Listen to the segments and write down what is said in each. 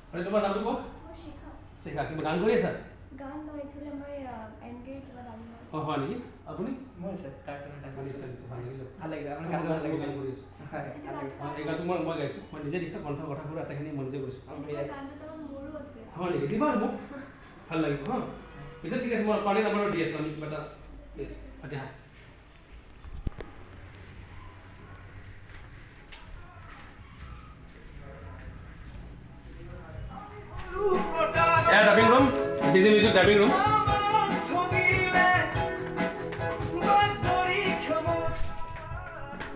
আৰু তোমাৰ নামটো কোৱা শিখা কিবা গান কৰি আছা গান নহয় একচুয়ালি আমাৰ এনগেজ কিবা গান অ হয় নেকি আপুনি মই স্যাৰ কাৰ্টুন এটা ভাল লাগিলে ভাল লাগিলে আপোনাৰ গান ভাল লাগিছে কৰি আছো হয় ভাল লাগিছে এই গানটো মই গাইছো মই নিজে লিখা কণ্ঠ কথাবোৰ আটাইখিনি মই নিজে কৰিছো গানটো তো মোৰো আছে হয় নেকি দিবা মোক ভাল লাগিব হা পিছত ঠিক আছে মই পানী নাম্বাৰ দি আছো আমি কিবা এটা প্লিজ আচ্ছা dubbing room. Digi music dubbing room.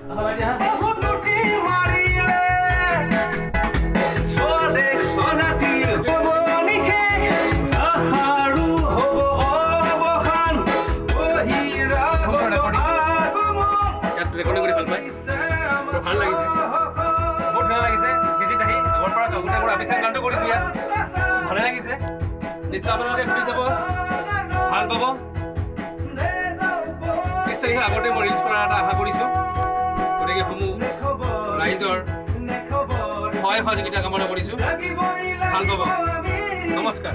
Apa lagi ha? Recording কৰি ভাল লাগিছে বহুত ভাল লাগিছে ভিজিট আহি আগৰ পৰা গোটেই মোৰ আবিষ্কাৰ গানটো কৰিছো ইয়াত ভালে লাগিছে নিশ্চয় আপোনালোকে ঘূৰি যাব ভাল পাব নিশ্চয় আগতে মই ৰিলিজ কৰাৰ এটা আশা কৰিছোঁ গতিকে সমূহ ৰাইজৰ সহায় সহযোগিতা কামনা কৰিছোঁ ভাল পাব নমস্কাৰ